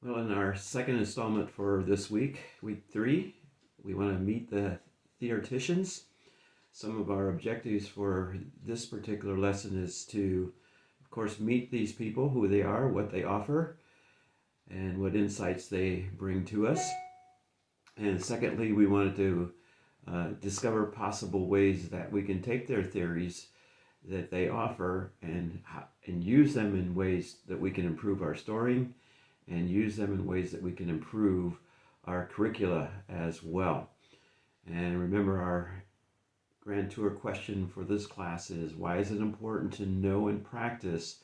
Well, in our second installment for this week 3, we want to meet the theoreticians. Some of our objectives for this particular lesson is to, of course, meet these people, who they are, what they offer, and what insights they bring to us. And secondly, we wanted to discover possible ways that we can take their theories that they offer and use them in ways that we can improve our storying and use them in ways that we can improve our curricula as well. And remember, our grand tour question for this class is, why is it important to know and practice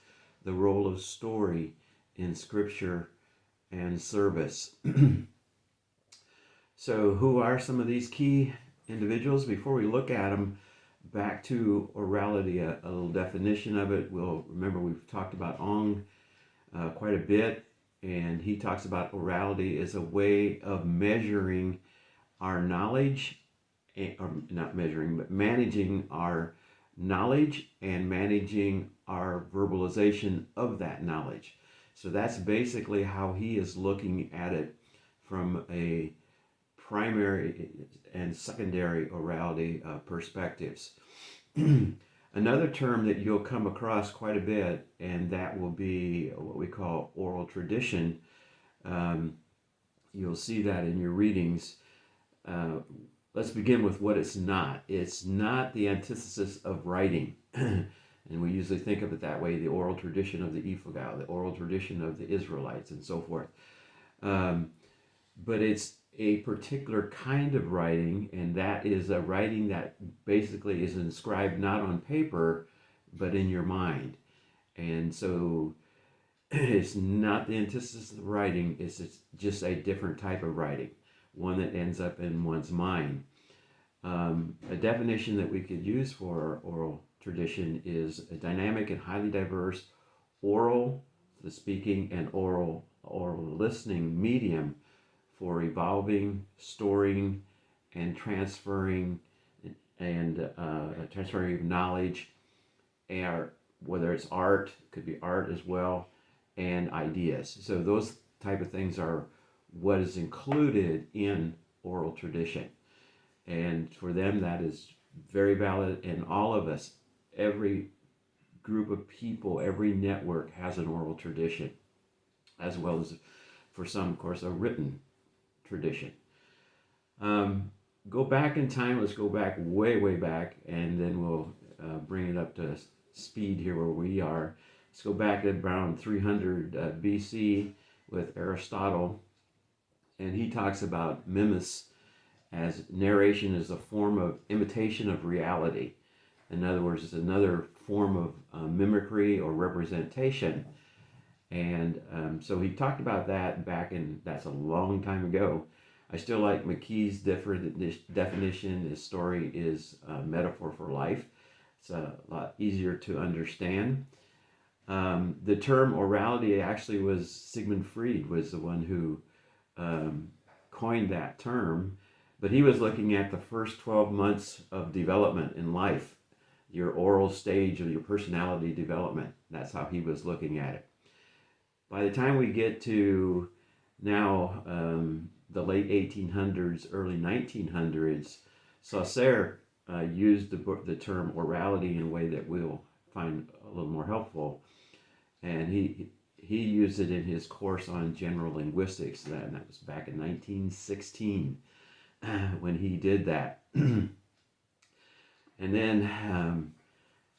the role of story in scripture and service? So who are some of these key individuals? Before we look at them, back to orality, a little definition of it. We'll remember we've talked about Ong quite a bit, and he talks about orality as a way of measuring our knowledge, or not measuring, but managing our knowledge and managing our verbalization of that knowledge. So that's basically how he is looking at it from a primary and secondary orality perspectives. Another term that you'll come across quite a bit, and that will be what we call oral tradition. You'll see that in your readings. Let's begin with what it's not. It's not the antithesis of writing. And we usually think of it that way, the oral tradition of the Ifugao, the oral tradition of the Israelites, and so forth. But it's a particular kind of writing, and that is a writing that basically is inscribed not on paper, but in your mind. And so it's not the antithesis of writing, it's just a different type of writing, one that ends up in one's mind. A definition that we could use for oral tradition is a dynamic and highly diverse oral, the speaking, and oral listening medium for evolving, storing, and transferring of knowledge, and whether it's art, could be art as well, and ideas. So those type of things are what is included in oral tradition. And for them, that is very valid. And all of us, every group of people, every network has an oral tradition, as well as, for some, of course, a written tradition. Go back in time. Let's go back way back, and then we'll bring it up to speed here where we are. Let's go back at around 300 BC with Aristotle, and he talks about mimesis as narration as a form of imitation of reality. In other words, it's another form of mimicry or representation. And so he talked about that back in, that's a long time ago. I still like McKee's definition. His story is a metaphor for life. It's a lot easier to understand. The term orality actually was Sigmund Freud was the one who coined that term, but he was looking at the first 12 months of development in life, your oral stage of your personality development. That's how he was looking at it. By the time we get to now, the late 1800s, early 1900s, Saussure used the term orality in a way that we'll find a little more helpful. And he used it in his course on general linguistics. And that was back in 1916 when he did that. And then,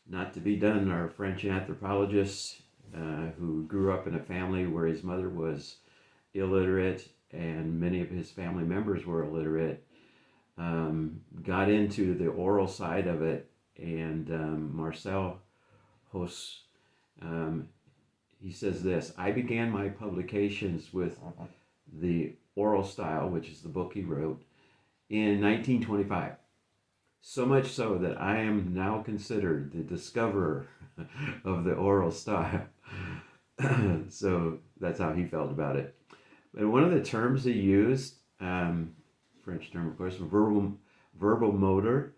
not to be done, our French anthropologist, who grew up in a family where his mother was illiterate and many of his family members were illiterate, got into the oral side of it. And Marcel Hauss, he says this: I began my publications with the oral style, which is the book he wrote, in 1925. So much so that I am now considered the discoverer of the oral style. So that's how he felt about it. But one of the terms he used, French term of course, verbal motor,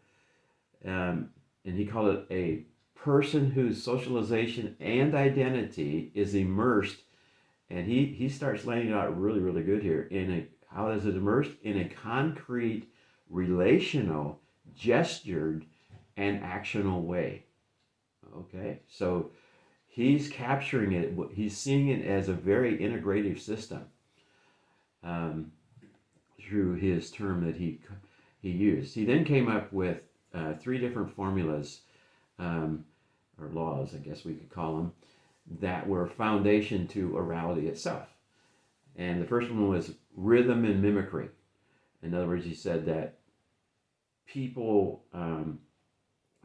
and he called it a person whose socialization and identity is immersed And he starts laying it out really, really good here. How does it emerge? In a concrete, relational, gestured, and actional way. Okay, so he's capturing it. He's seeing it as a very integrative system um, through his term that he used. He then came up with three different formulas um, or laws, I guess we could call them, that were foundation to orality itself. And the first one was rhythm and mimicry. In other words, he said that people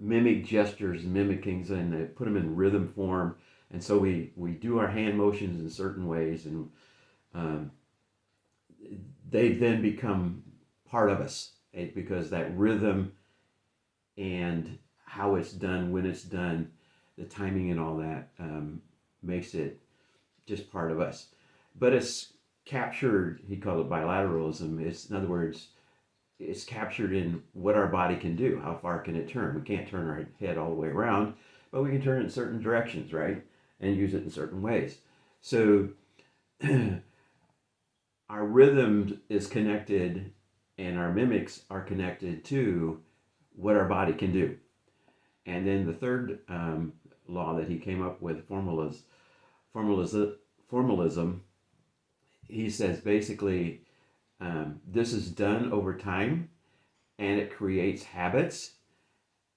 mimic gestures, mimickings, and they put them in rhythm form. And so we do our hand motions in certain ways, and um, they then become part of us because that rhythm and how it's done, when it's done, the timing and all that makes it just part of us. But it's captured, he called it bilateralism. It's, in other words, it's captured in what our body can do. How far can it turn? We can't turn our head all the way around, but we can turn it in certain directions, right? And use it in certain ways. So our rhythm is connected and our mimics are connected to what our body can do. And then the third law that he came up with, formalism, he says basically this is done over time and it creates habits,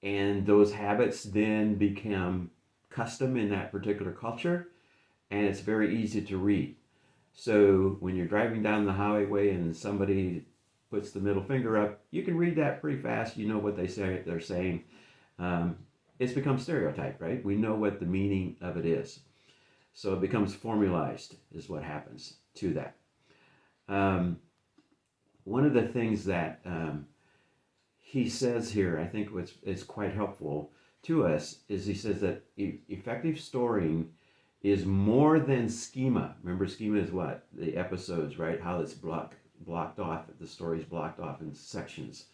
and those habits then become custom in that particular culture, and it's very easy to read. So when you're driving down the highway and somebody puts the middle finger up, you can read that pretty fast. You know what they're saying. It's become stereotyped, right? We know what the meaning of it is. So it becomes formalized is what happens to that. One of the things that he says here, I think is quite helpful to us, is he says that effective storying is more than schema. Remember, schema is what? The episodes, right? How it's blocked off, the story's blocked off in sections.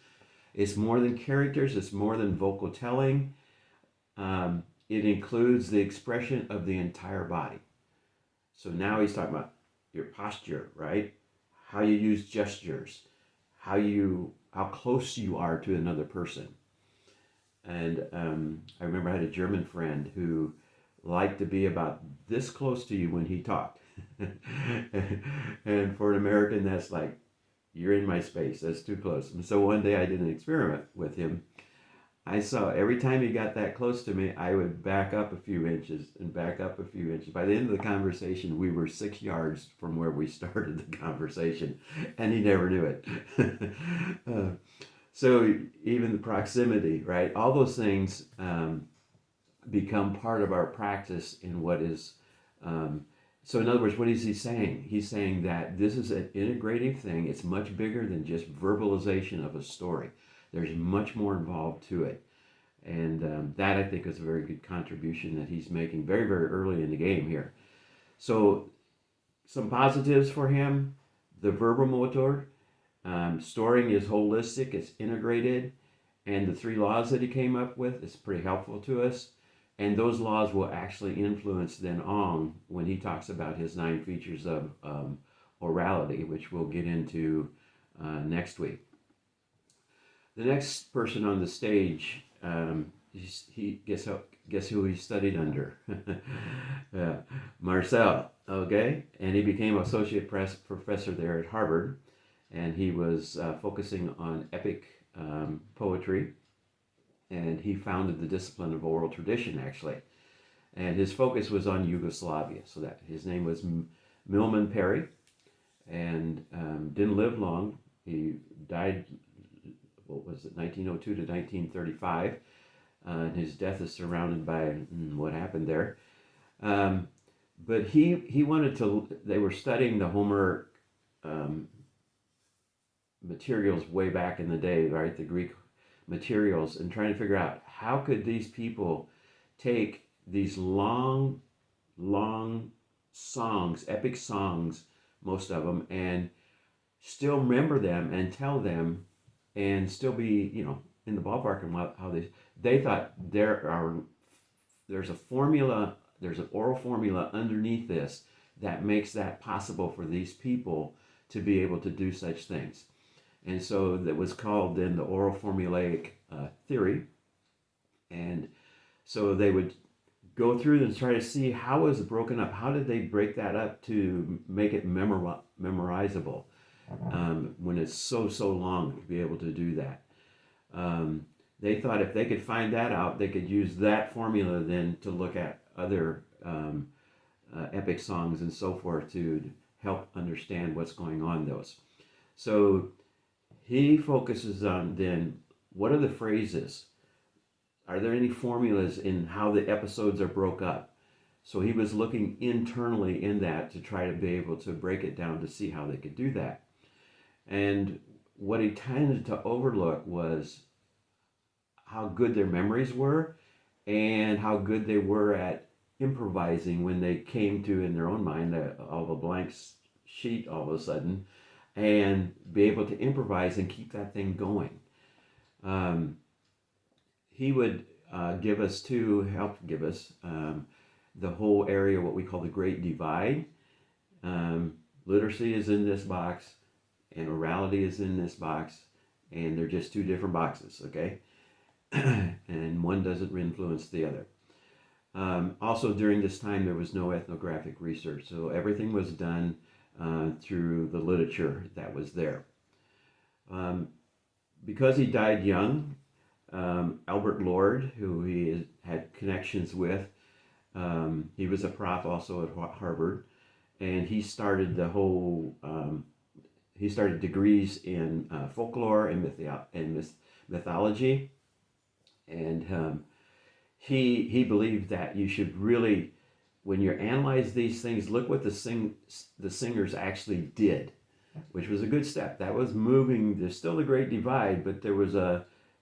It's more than characters, it's more than vocal telling. It includes the expression of the entire body. So now he's talking about your posture, right? How you use gestures, how close you are to another person. And I remember I had a German friend who liked to be about this close to you when he talked. And for an American, that's like, you're in my space, that's too close. And so one day I did an experiment with him. I saw every time he got that close to me, I would back up a few inches and back up a few inches. By the end of the conversation, we were 6 yards from where we started the conversation, and he never knew it. So even the proximity, right? All those things become part of our practice in what is. So in other words, what is he saying? He's saying that this is an integrative thing. It's much bigger than just verbalization of a story. There's much more involved to it. And that, I think, is a very good contribution that he's making very, very early in the game here. So some positives for him: the verbomotor. Storing is holistic, it's integrated, and the three laws that he came up with is pretty helpful to us. And those laws will actually influence then on when he talks about his 9 features of orality, which we'll get into next week. The next person on the stage, he guess who he studied under? Marcel, okay? And he became associate professor there at Harvard, and he was focusing on epic poetry, and he founded the discipline of oral tradition, actually. And his focus was on Yugoslavia, so that his name was Milman Parry, and didn't live long. He died, what was it, 1902 to 1935, and his death is surrounded by what happened there. But he wanted to, they were studying the Homeric materials way back in the day, right, the Greek materials, and trying to figure out how could these people take these long songs, epic songs, most of them, and still remember them and tell them and still be, in the ballpark. And how they thought there's a formula, there's an oral formula underneath this that makes that possible for these people to be able to do such things. And so that was called then the oral formulaic theory. And so they would go through and try to see how was it broken up. How did they break that up to make it memorizable when it's so long to be able to do that? They thought if they could find that out, they could use that formula then to look at other epic songs and so forth to help understand what's going on those. So he focuses on then what are the phrases? Are there any formulas in how the episodes are broke up? So he was looking internally in that to try to be able to break it down to see how they could do that. And what he tended to overlook was how good their memories were and how good they were at improvising when they came to, in their own mind, all a blank sheet all of a sudden, and be able to improvise and keep that thing going. He would help give us the whole area, what we call the Great Divide. Literacy is in this box, and orality is in this box, and they're just two different boxes, okay? And one doesn't influence the other. Also, during this time, there was no ethnographic research, so everything was done through the literature that was there. Because he died young, Albert Lord, who he had connections with, he was a prof also at Harvard, and he started the whole, he started degrees in folklore and mythology, and he believed that you should really, when you analyze these things, look what the singers actually did, which was a good step. That was moving. There's still the Great Divide, but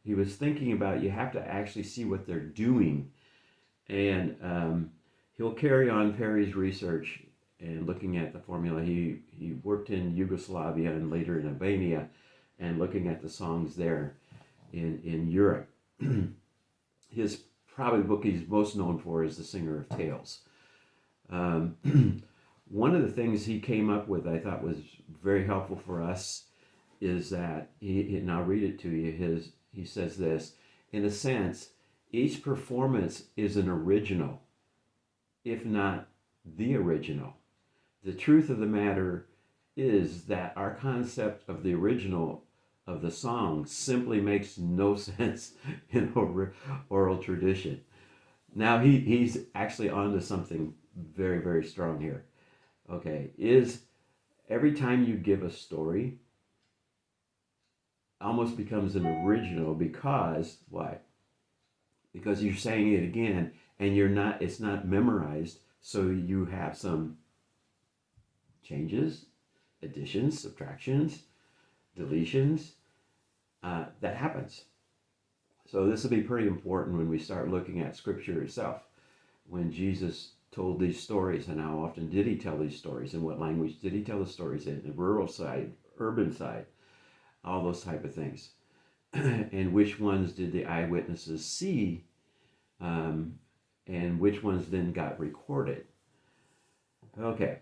he was thinking about you have to actually see what they're doing. And he'll carry on Perry's research and looking at the formula. He worked in Yugoslavia and later in Albania and looking at the songs there in Europe. His probably the book he's most known for is The Singer of Tales. One of the things he came up with I thought was very helpful for us is that, and I'll read it to you, he says this, in a sense, each performance is an original, if not the original. The truth of the matter is that our concept of the original of the song simply makes no sense in oral tradition. Now he's actually onto something very, very strong here. Okay, is every time you give a story, almost becomes an original because why? Because you're saying it again and it's not memorized, so you have some changes, additions, subtractions, deletions, that happens. So this will be pretty important when we start looking at Scripture itself. When Jesus told these stories, and how often did he tell these stories, and what language did he tell the stories in, the rural side, urban side, all those type of things. And which ones did the eyewitnesses see, and which ones then got recorded. Okay.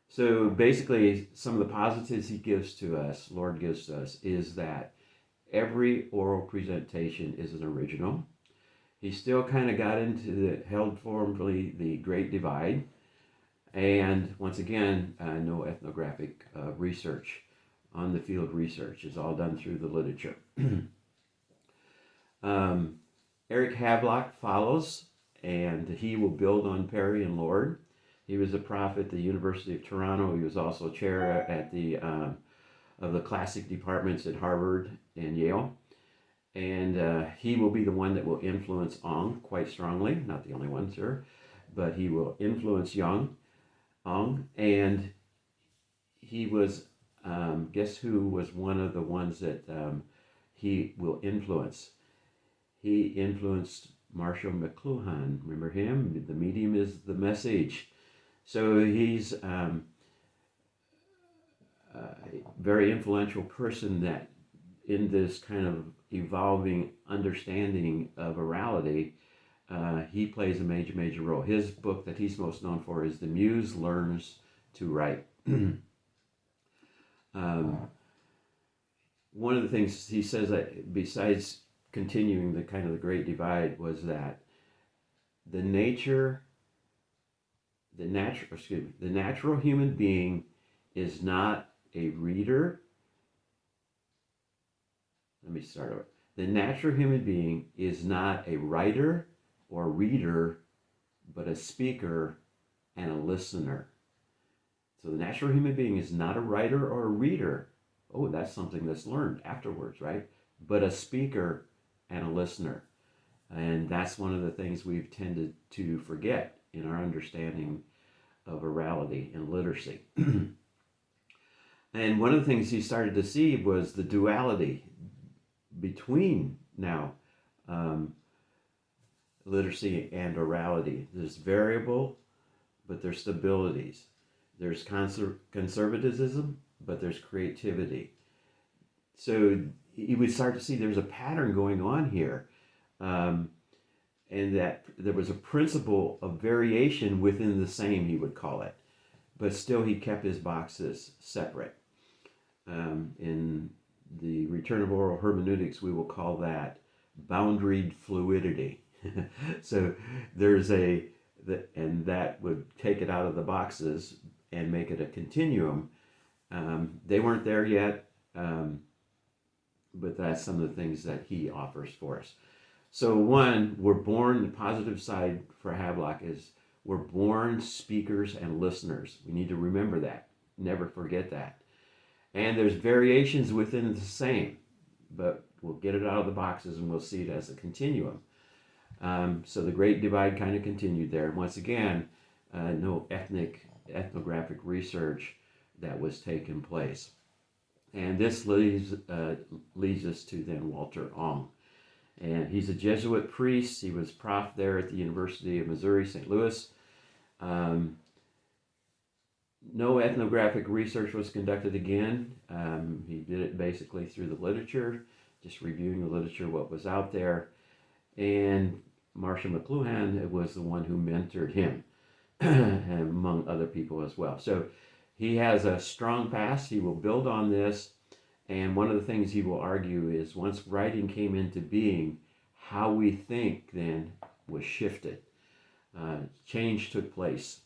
So basically, some of the positives Lord gives to us, is that every oral presentation is an original. He still kind of got into held firmly the Great Divide. And once again, no ethnographic research on the field research. It's all done through the literature. Eric Havelock follows, and he will build on Perry and Lord. He was a prof at the University of Toronto. He was also chair at of the classic departments at Harvard and Yale. And he will be the one that will influence Ong quite strongly. Not the only one, sir, but he will influence Ong. And he was, guess who was one of the ones that he will influence? He influenced Marshall McLuhan. Remember him? The medium is the message. So he's a very influential person that in this kind of evolving understanding of orality he plays a major role. His book that he's most known for is The Muse Learns to Write. One of the things he says that besides continuing the kind of the Great Divide was that the natural human being is not a reader. Let me start over. The natural human being is not a writer or reader, but a speaker and a listener. So the natural human being is not a writer or a reader. Oh, that's something that's learned afterwards, right? But a speaker and a listener. And that's one of the things we've tended to forget in our understanding of orality and literacy. And one of the things he started to see was the duality between now literacy and orality. There's variable, but there's stabilities. There's conservatism, but there's creativity. So you would start to see there's a pattern going on here, and that there was a principle of variation within the same, he would call it, but still he kept his boxes separate. In the Return of Oral Hermeneutics, we will call that boundaried fluidity. So there's and that would take it out of the boxes and make it a continuum. They weren't there yet, but that's some of the things that he offers for us. So one, we're born, the positive side for Havelock is we're born speakers and listeners. We need to remember that. Never forget that. And there's variations within the same, but we'll get it out of the boxes and we'll see it as a continuum. So the Great Divide kind of continued there. And once again, no ethnographic research that was taking place. And this leads us to then Walter Ong. And he's a Jesuit priest. He was prof there at the University of Missouri, St. Louis. No ethnographic research was conducted again. He did it basically through the literature, just reviewing the literature, what was out there. And Marshall McLuhan was the one who mentored him, among other people as well. So he has a strong past. He will build on this. And one of the things he will argue is once writing came into being, how we think then was shifted. Change took place.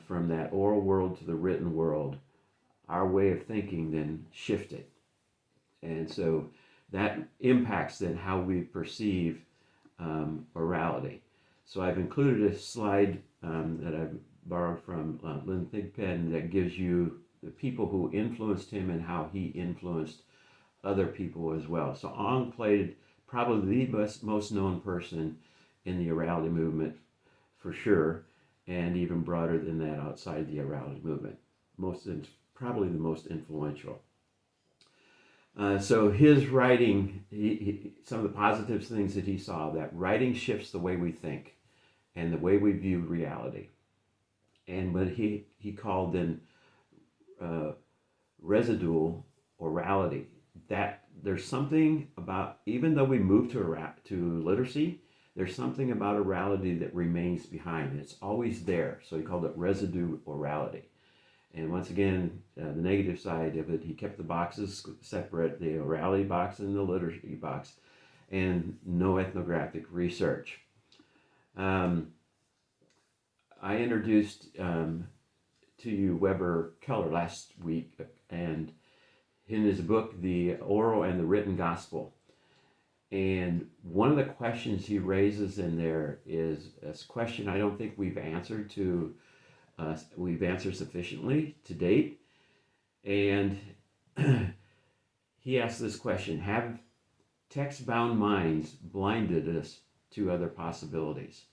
From that oral world to the written world, our way of thinking then shifted. And so that impacts then how we perceive orality. So I've included a slide that I've borrowed from Lynn Thigpen that gives you the people who influenced him and how he influenced other people as well. So Ong played probably the most known person in the orality movement for sure, and even broader than that outside the orality movement. Probably the most influential. So his writing, some of the positive things that he saw, that writing shifts the way we think and the way we view reality. And what he called then residual orality, that there's something about, even though we move to literacy, there's something about orality that remains behind. It's always there. So he called it residue orality. And once again, the negative side of it, he kept the boxes separate, the orality box and the literacy box, and no ethnographic research. I introduced to you Weber Keller last week, and in his book, The Oral and the Written Gospel. And one of the questions he raises in there is a question I don't think we've answered sufficiently to date. And he asks this question: have text-bound minds blinded us to other possibilities?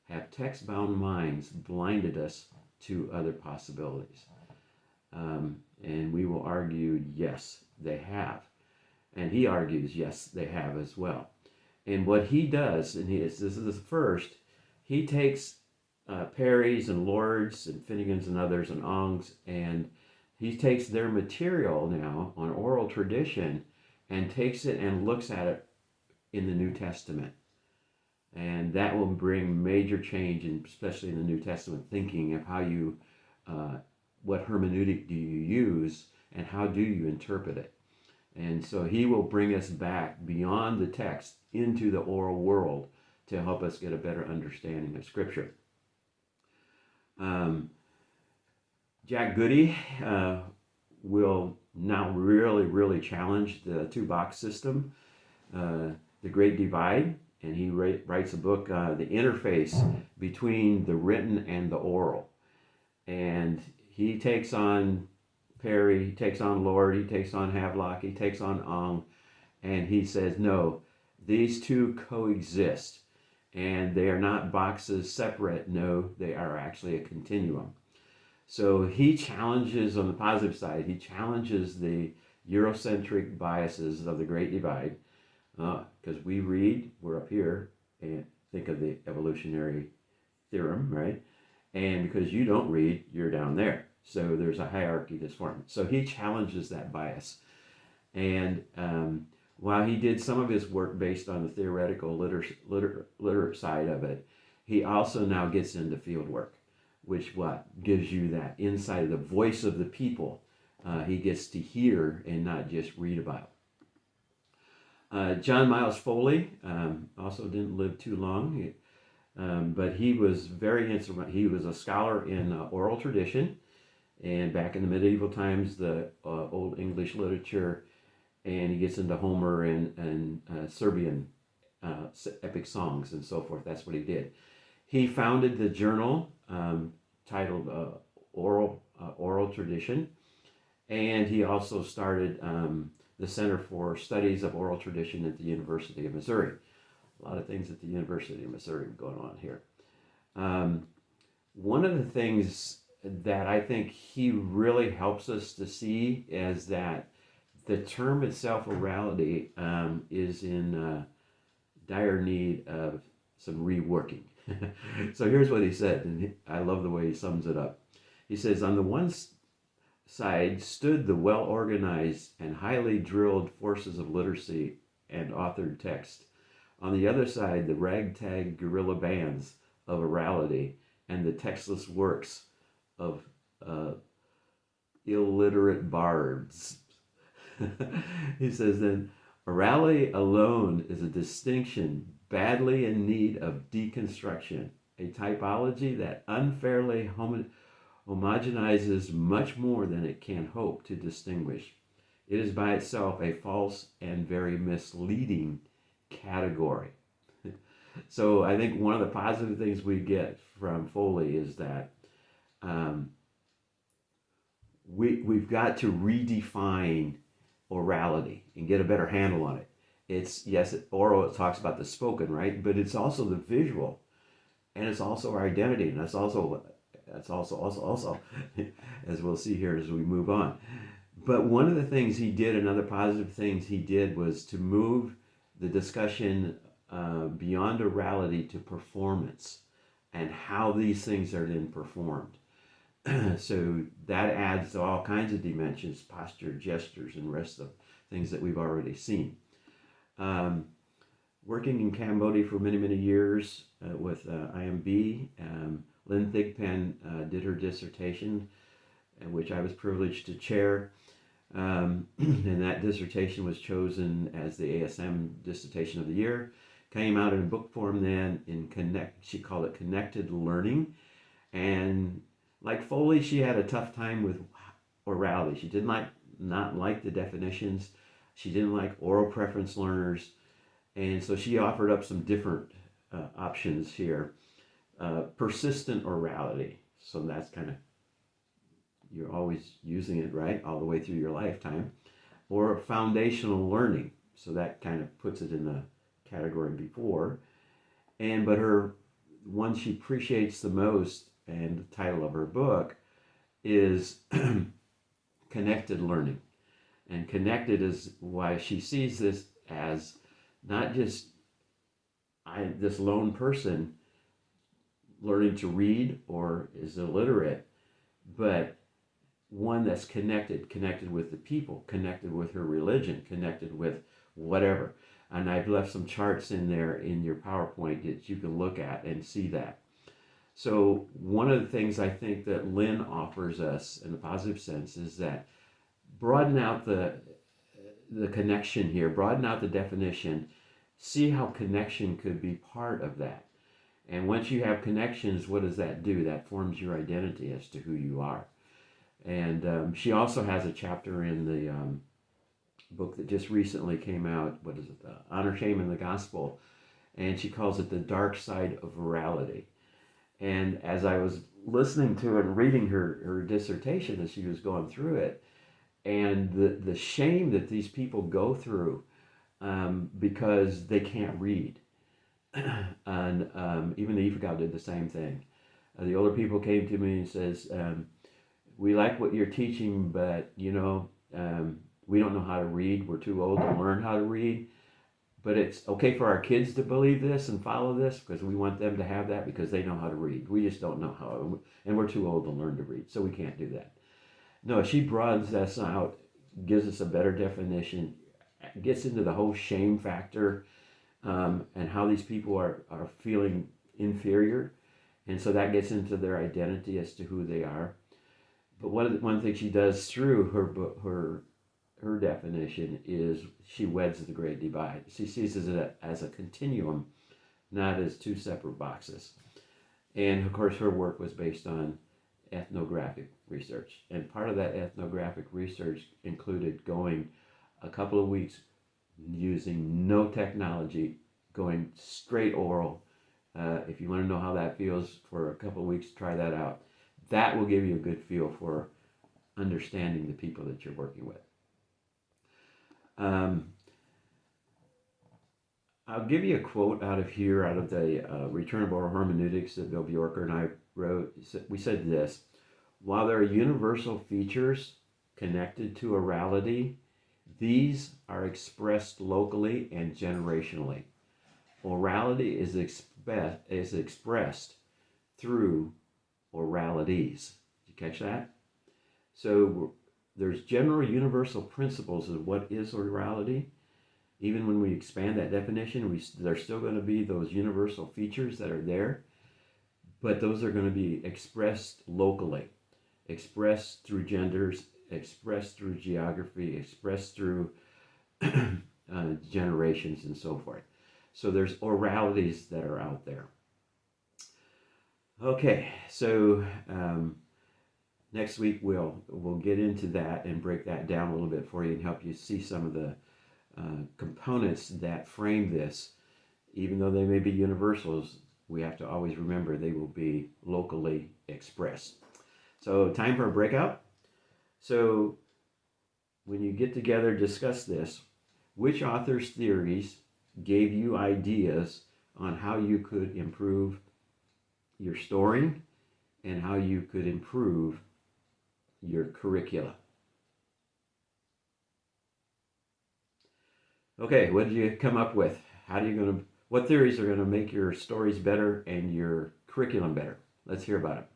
Have text-bound minds blinded us to other possibilities? And we will argue, yes, they have. And he argues, yes, they have as well. And what he does, and this is the first, he takes Perry's and Lord's and Finnegan's and others and Ong's, and he takes their material now on oral tradition and takes it and looks at it in the New Testament. And that will bring major change, especially in the New Testament thinking of how you, what hermeneutic do you use and how do you interpret it. And so he will bring us back beyond the text into the oral world to help us get a better understanding of Scripture. Jack Goody will now really challenge the two-box system, the Great Divide, and he writes a book, The Interface Between the Written and the Oral. And he takes on Perry, he takes on Lord, he takes on Havelock, he takes on Ong, and he says, no, these two coexist, and they are not boxes separate. No, they are actually a continuum. So he challenges, on the positive side, he challenges the Eurocentric biases of the Great Divide, because we're up here, and think of the evolutionary theorem, right? And because you don't read, you're down there. So there's a hierarchy that's formed. So he challenges that bias. And while he did some of his work based on the theoretical literate side of it, he also now gets into field work, which gives you that insight of the voice of the people. He gets to hear and not just read about. John Miles Foley also didn't live too long, but he was very instrumental. He was a scholar in oral tradition, and back in the medieval times, the Old English literature, and he gets into Homer and Serbian epic songs and so forth. That's what he did. He founded the journal titled Oral Tradition, and he also started the Center for Studies of Oral Tradition at the University of Missouri. A lot of things at the University of Missouri going on here. One of the things that I think he really helps us to see is that the term itself, orality, is in dire need of some reworking. So here's what he said, and I love the way he sums it up. He says, on the one side stood the well-organized and highly drilled forces of literacy and authored text. On the other side, the ragtag guerrilla bands of orality and the textless works of illiterate bards. He says, then, orality alone is a distinction badly in need of deconstruction, a typology that unfairly homogenizes much more than it can hope to distinguish. It is by itself a false and very misleading category. So I think one of the positive things we get from Foley is that we've got to redefine orality and get a better handle on it. It's, yes, oral, it talks about the spoken, right? But it's also the visual, and it's also our identity, and that's also as we'll see here as we move on. But one of the things he did, another positive things he did, was to move the discussion beyond orality to performance and how these things are then performed. So that adds to all kinds of dimensions, posture, gestures, and rest of things that we've already seen. Working in Cambodia for many years with IMB, Lynn Thigpen did her dissertation, which I was privileged to chair. And that dissertation was chosen as the ASM Dissertation of the Year. Came out in book form then she called it Connected Learning. And like Foley, she had a tough time with orality. She did not like the definitions. She didn't like oral preference learners. And so she offered up some different options here. Persistent orality. So that's kind of, you're always using it, right, all the way through your lifetime. Or foundational learning. So that kind of puts it in the category before. But her one she appreciates the most, and the title of her book, is Connected Learning. And connected is why she sees this as not just this lone person learning to read or is illiterate, but one that's connected with the people, connected with her religion, connected with whatever. And I've left some charts in there in your PowerPoint that you can look at and see that. So one of the things I think that Lynn offers us in a positive sense is that broaden out the connection here, broaden out the definition, see how connection could be part of that. And once you have connections, what does that do? That forms your identity as to who you are. And she also has a chapter in the book that just recently came out. What is it? Honor, Shame, and the Gospel. And she calls it the dark side of virality. And as I was listening to and reading her dissertation as she was going through it, and the shame that these people go through because they can't read. And even the EFGAL did the same thing. The older people came to me and says, we like what you're teaching, but we don't know how to read. We're too old to learn how to read. But it's okay for our kids to believe this and follow this because we want them to have that because they know how to read. We just don't know how, and we're too old to learn to read, so we can't do that. No, she broadens us out, gives us a better definition, gets into the whole shame factor and how these people are feeling inferior. And so that gets into their identity as to who they are. But one thing she does through her definition is she weds the great divide. She sees it as a continuum, not as two separate boxes. And of course, her work was based on ethnographic research. And part of that ethnographic research included going a couple of weeks using no technology, going straight oral. If you want to know how that feels for a couple of weeks, try that out. That will give you a good feel for understanding the people that you're working with. I'll give you a quote out of here, out of the Return of Oral Hermeneutics that Bill Bjorker and I wrote. We said this: while there are universal features connected to orality, these are expressed locally and generationally. Orality is expressed through oralities. Did you catch that? So there's general universal principles of what is orality. Even when we expand that definition, there's still going to be those universal features that are there, but those are going to be expressed locally, expressed through genders, expressed through geography, expressed through generations and so forth. So there's oralities that are out there. Okay, so next week we'll get into that and break that down a little bit for you and help you see some of the components that frame this. Even though they may be universals, we have to always remember they will be locally expressed. So time for a breakout. So when you get together, discuss this. Which author's theories gave you ideas on how you could improve your storing and how you could improve your curricula? Okay, what did you come up with? What theories are going to make your stories better and your curriculum better? Let's hear about it.